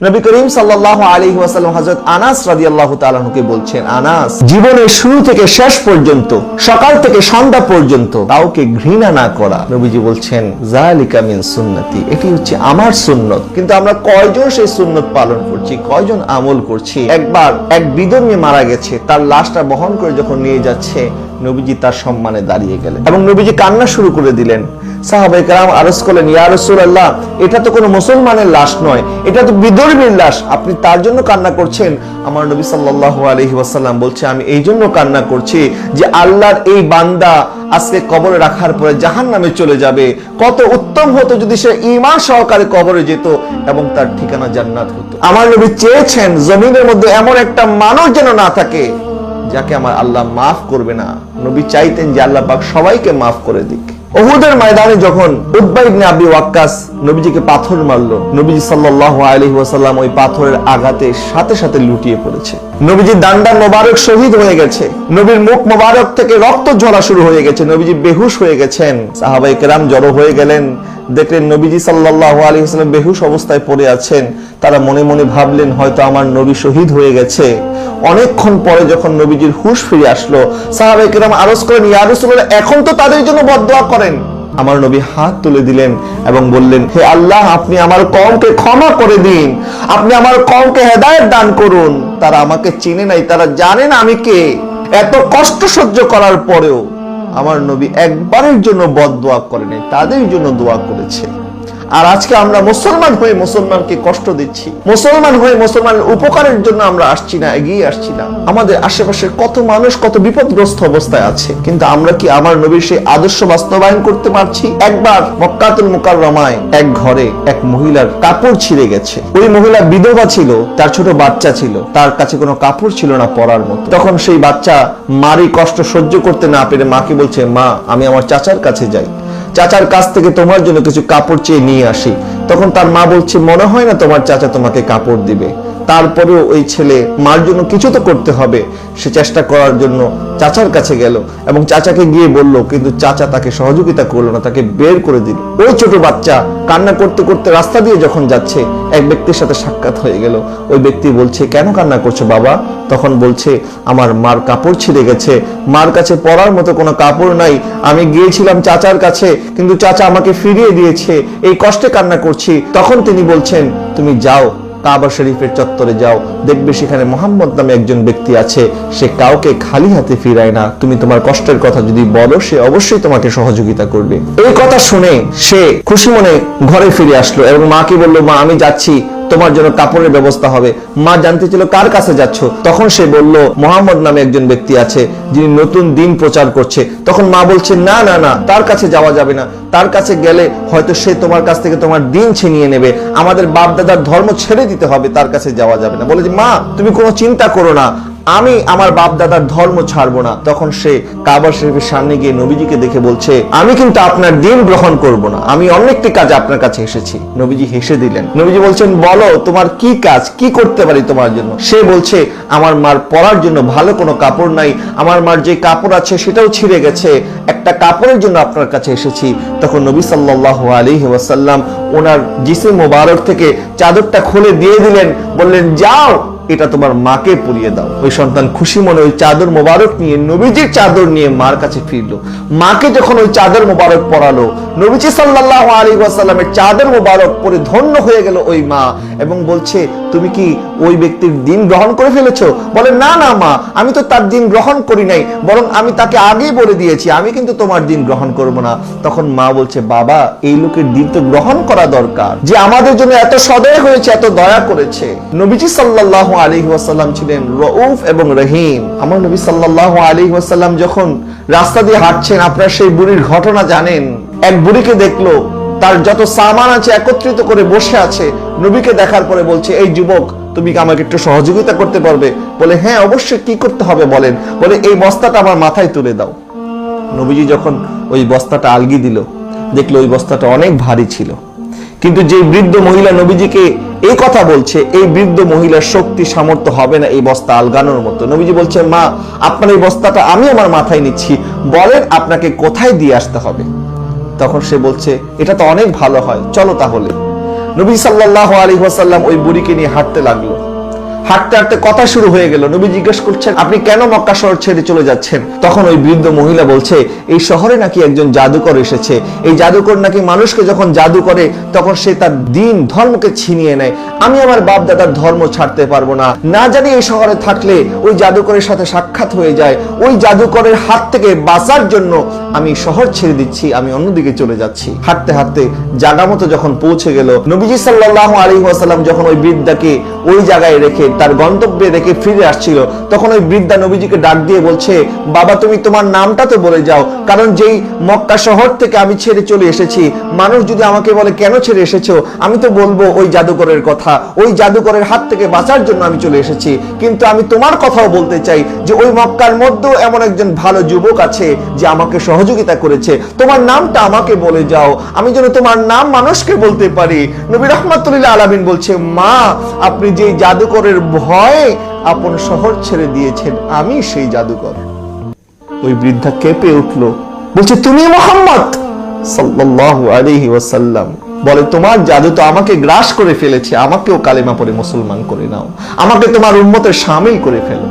নবী করিম সাল্লাল্লাহু আলাইহি ওয়াসাল্লাম হযরত আনাস রাদিয়াল্লাহু তাআলা আনহুকে বলছেন, আনাস, জীবনের শুরু থেকে শেষ পর্যন্ত, সকাল থেকে সন্ধ্যা পর্যন্ত কাউকে ঘৃণা না করা। নবীজি বলছেন, যালিকা মিন সুন্নতি, এটি হচ্ছে আমার সুন্নত। কিন্তু আমরা কয়জন সেই সুন্নত পালন করছি, কয়জন আমল করছি? একবার এক বিধর্মী মারা গেছে, তার লাশটা বহন করে যখন নিয়ে যাচ্ছে, নবীজি তার সম্মানে দাঁড়িয়ে গেলেন এবং নবীজি কান্না শুরু করে দিলেন। সাহাবায়ে কেরাম আরজ করলেন, ইয়া রাসূলুল্লাহ, এটা তো কোনো মুসলমানের লাশ নয়, এটা তো বিধর্মীর লাশ, আপনি তার জন্য কান্না করছেন? আমার নবী সাল্লাল্লাহু আলাইহি ওয়াসাল্লাম বলছে, আমি এই জন্য কান্না করছি যে আল্লাহর এই বান্দা আজকে কবরে রাখার পরে জাহান্নামে চলে যাবে। কত উত্তম হতো যদি সে ঈমান সহকারে কবরে যেত এবং তার ঠিকানা জান্নাত হতো। আমার নবী চেয়েছেন জমিনের মধ্যে এমন একটা মানুষ যেন না থাকে যাকে আমার আল্লাহ মাফ করবে না। নবী চাইতেন যে আল্লাহ পাক সবাইকে মাফ করে দিক। উহুদের ময়দানে যখন উতবা ইবনে আবি ওয়াক্কাস নবীজিকে পাথর মারলো, নবীজি সাল্লাল্লাহু আলাইহি ওয়াসাল্লাম ওই পাথরের আঘাতে সাথে সাথে লুটিয়ে পড়েছে। নবীজির ডান্ডা মোবারক শহীদ হয়ে গেছে, নবীর মুখ মোবারক থেকে রক্ত ঝরা শুরু হয়ে গেছে, নবীজি বেহুশ হয়ে গেছেন। সাহাবায়ে কেরাম জড়ো হয়ে গেলেন, দেখলেন নবীজি সাল্লাল্লাহু আলাইহি ওয়াসাল্লাম বেহুশ অবস্থায় পড়ে আছেন। তারা মনে মনে ভাবলেন, হয়তো আমার নবী শহীদ হয়ে গেছে। অনেকক্ষণ পরে যখন নবীজির হুঁশ ফিরে আসলো, সাহাবায়ে কেরাম আরজ করেন, ইয়া রাসূলুল্লাহ, এখন তো তাদের জন্য বদদোয়া করেন। আমার নবী হাত তুলে দিলেন এবং বললেন, হে আল্লাহ, আপনি আমার কওমকে ক্ষমা করে দিন, আপনি আমার কওমকে হেদায়েত দান করুন। তারা আমাকে চিনে নাই, তারা জানেন আমি কে। এত কষ্ট সহ্য করার পরেও আমার নবী একবারের জন্য বদদোয়া করেনি, তাদের জন্য দোয়া করেছে। আর আজকে আমরা মুসলমান হয়ে মুসলমানকে কষ্ট দিচ্ছি, মুসলমান হয়ে মুসলমানের উপকারের জন্য আমরা আসছি না, এগিয়ে আসছি না। আমাদের আশেপাশে কত মানুষ কত বিপদগ্রস্ত অবস্থায় আছে, কিন্তু আমরা কি আমার নবীর সেই আদর্শ বাস্তবায়ন করতে পারছি? একবার মক্কাতুল মুকাররমায় এক ঘরে এক মহিলার কাপড় ছিঁড়ে গেছে। ওই মহিলা বিধবা ছিল, তার ছোট বাচ্চা ছিল, তার কাছে কোনো কাপড় ছিল না পরার মতো। তখন সেই বাচ্চা মারি কষ্ট সহ্য করতে না পেরে মাকে বলছে, মা, আমি আমার চাচার কাছে যাই, চাচার কাছ থেকে তোমার জন্য কিছু কাপড় চেয়ে নিয়ে আসি। তখন তার মা বলছে, মনে হয় না তোমার চাচা তোমাকে কাপড় দিবে। তারপরেও ওই ছেলে মার জন্য কিছু তো করতে হবে, সে চেষ্টা করার জন্য চাচার কাছে গেল এবং চাচাকে গিয়ে বলল, কিন্তু চাচা তাকে সহযোগিতা করলো না, তাকে বের করে দিল। ওই ছোট বাচ্চা কান্না করতে করতে রাস্তা দিয়ে যখন যাচ্ছে, এক ব্যক্তির সাথে সাক্ষাৎ হয়ে গেল। ওই ব্যক্তি বলছে, কেন কান্না করছো বাবা? তখন বলছে, আমার মার কাপড় ছিঁড়ে গেছে, মার কাছে পরার মতো কোনো কাপড় নাই, আমি গিয়েছিলাম চাচার কাছে, কিন্তু চাচা আমাকে ফিরিয়ে দিয়েছে, এই কষ্টে কান্না করছি। তখন তিনি বলছেন, তুমি যাও কাবা শরীফের চত্বরে যাও, দেখবে সেখানে মুহাম্মদ নামে একজন ব্যক্তি আছে, সে কাউকে খালি হাতে ফিরায় না। তুমি তোমার কষ্টের কথা যদি বলো, সে অবশ্যই তোমাকে সহযোগিতা করবে। এই কথা শুনে সে খুশি মনে ঘরে ফিরে আসলো এবং মাকে বলল, মা, আমি যাচ্ছি, তোমার জন্য কাপড়ের ব্যবস্থা হবে। মা জানতে ছিল কার কাছে যাচ্ছ। তখন সে বলল, মুহাম্মদ নামে একজন ব্যক্তি আছে, যিনি নতুন দিন প্রচার করছে। তখন মা বলছে, না না না, তার কাছে যাওয়া যাবে না, তার কাছে গেলে হয়তো সে তোমার কাছ থেকে তোমার দিন ছিনিয়ে নেবে, আমাদের বাপ দাদার ধর্ম ছেড়ে দিতে হবে, তার কাছে যাওয়া যাবে না। বলে যে, মা, তুমি কোনো চিন্তা করো না, আমি আমার বাপ দাদার ধর্ম ছাড়বো না। তখন সে কাবা শরীফের সামনে গিয়ে নবীজিকে দেখে বলছে, আমি কিন্তু আপনার দিন গ্রহণ করব না, আমি অন্য একটি কাজে আপনার কাছে এসেছি। নবীজি হেসে দিলেন। নবীজি বলছেন, বলো তোমার কি কাজ, কি করতে পারি তোমার জন্য? সে বলছে, আমার মার পরার জন্য ভালো কোনো কাপড় নাই, আমার মার যে কাপড় আছে সেটাও ছিঁড়ে গেছে, একটা কাপড়ের জন্য আপনার কাছে এসেছি। তখন নবী সাল্লাল্লাহু আলাইহি ওয়াসাল্লাম ওনার জিসিম মোবারক থেকে চাদরটা খুলে দিয়ে দিলেন, বললেন, যাও, এটা তোমার মাকে পরিয়ে দাও। ওই সন্তান খুশি মনে ওই চাদর মোবারক নিয়ে, নবীজির চাদর নিয়ে মার কাছে ফিরলো। মাকে যখন ওই চাদর মোবারক পরালো, নবীজি সাল্লাল্লাহু আলাইহি ওয়াসাল্লামের চাদর মোবারক পরে ধন্য হয়ে গেল ওই মা এবং বলছে, তুমি কি ওই ব্যক্তির দিন গ্রহণ করে ফেলেছো? বলে, না না মা, আমি তো তার দিন গ্রহণ করি নাই, বরং আমি তাকে আগেই বলে দিয়েছি, আমি কিন্তু তোমার দিন গ্রহণ করব না। তখন মা বলছে, বাবা, এই লোকের দিন তো গ্রহণ করা দরকার, যে আমাদের জন্য এত সদয় হয়েছে, এত দয়া করেছে। নবীজি সাল্লাল্লাহু আলাইহি ওয়াসাল্লাম ছিলেন রউফ এবং রহিম। আমার নবী সাল্লাল্লাহু আলাইহি ওয়াসাল্লাম যখন রাস্তা দিয়ে হাঁটছেন, আপনারা সেই বুড়ির ঘটনা জানেন। এক বুড়িকে দেখলো, তার যত সামান আছে একত্রিত করে বসে আছে। নবীকে দেখার পরে বলছে, এই যুবক, তুমি কি আমাকে একটু সহযোগিতা করতে পারবে? বলে, হ্যাঁ অবশ্যই, কি করতে হবে বলেন? বলে, এই বস্তাটা আমার মাথায় তুলে দাও। নবীজি যখন ওই বস্তাটা আলগি দিল, দেখলো ওই বস্তাটা অনেক ভারী ছিল। কিন্তু যে বৃদ্ধ মহিলা নবীজিকে এই কথা বলছে, এই বৃদ্ধ মহিলার শক্তি সামর্থ্য হবে না এই বস্তা আলগানোর মতো। নবীজি বলছে, মা, আপনার এই বস্তাটা আমি আমার মাথায় নিচ্ছি, বলেন আপনাকে কোথায় দিয়ে আসতে হবে? তখন সে বলছে, এটা তো অনেক ভালো হয়, চলো তাহলে। নবী সাল্লাল্লাহু আলাইহি ওয়াসাল্লাম ওই বুড়িকে নিয়ে হাঁটতে লাগলো। হাঁটতে হাঁটতে কথা শুরু হয়ে গেল। নবী জিজ্ঞেস করছেন, আপনি কেন মক্কা শহর ছেড়ে চলে যাচ্ছেন? তখন ওই বৃদ্ধ মহিলা বলছে, এই শহরে নাকি একজন জাদুকর এসেছে, এই জাদুকর নাকি মানুষকে যখন জাদু করে তখন সে তার দিন ধর্মকে ছিনিয়ে নেয়। আমি আমার বাপ দাদার ধর্ম ছাড়তে পারবো না, না জানি এই শহরে থাকলে ওই জাদুকরের সাথে সাক্ষাৎ হয়ে যায়, ওই জাদুকরের হাত থেকে বাঁচার জন্য আমি শহর ছেড়ে দিচ্ছি, আমি অন্যদিকে চলে যাচ্ছি। হাঁটতে হাঁটতে জায়গা মতো যখন পৌঁছে গেল, নবীজি সাল্লাল্লাহু আলাইহি ওয়াসাল্লাম যখন ওই বৃদ্ধাকে ওই জায়গায় রেখে তার গন্তব্যে রেখে ফিরে আসছিল, তখন ওই বৃদ্ধা নবীজিকে ডাক দিয়ে বলছে, বাবা তুমি তোমার নামটা তো বলে যাও, কারণ যেই মক্কা শহর থেকে আমি ছেড়ে চলে এসেছি, মানুষ যদি আমাকে বলে কেন ছেড়ে এসেছো, আমি তো বলবো ওই জাদুকরের কথা, ওই জাদুকরের হাত থেকে বাঁচার জন্য আমি চলে এসেছি। কিন্তু আমি তোমার কথাও বলতে চাই যে ওই মক্কার মধ্যেও এমন একজন ভালো যুবক আছে যে আমাকে সহযোগিতা করেছে, তোমার নামটা আমাকে বলে যাও, আমি যেন তোমার নাম মানুষকে বলতে পারি। নবী রাহমাতুল্লাহ আলামিন বলছে, মা আপনি যে জাদুকরের ভয়ে আপন শহর ছেড়ে দিয়েছেন, আমি সেই জাদুকর। ওই বৃদ্ধা কেঁপে উঠলো, বলছে, তুমি মুহাম্মদ সাল্লাল্লাহু আলাইহি ওয়াসাল্লাম। বলে, তোমার জাদু তো আমাকে গ্রাস করে ফেলেছে, আমাকেও কালেমা পড়ে মুসলমান করে নাও, আমাকে তোমার উম্মতের শামিল করে ফেলো।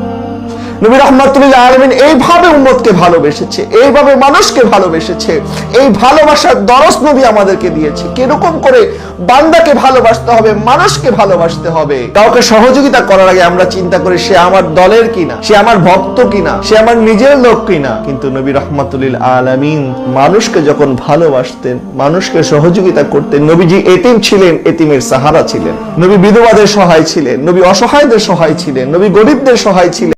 নবী রাহমাতুল্লাহ আলামিন এইভাবে উম্মতকে ভালোবেসেছে, এইভাবে মানুষকে ভালোবেসেছে, এই ভালোবাসার দরস নবী আমাদেরকে দিয়েছে। কিরকম করে বান্দাকে ভালোবাসতে হবে, মানুষকে ভালোবাসতে হবে। কাউকে সহযোগিতা করার আগে আমরা চিন্তা করি সে আমার দলের কিনা, সে আমার ভক্ত কিনা, সে আমার নিজের লোক কিনা। কিন্তু নবী রাহমাতুল্লাহ আলামিন মানুষকে যখন ভালোবাসতেন, মানুষকে সহযোগিতা করতেন, নবীজি এতিম ছিলেন, এতিমের সাহারা ছিলেন, নবী বিধবাদের সহায় ছিলেন, নবী অসহায়দের সহায় ছিলেন, নবী গরিবদের সহায় ছিলেন।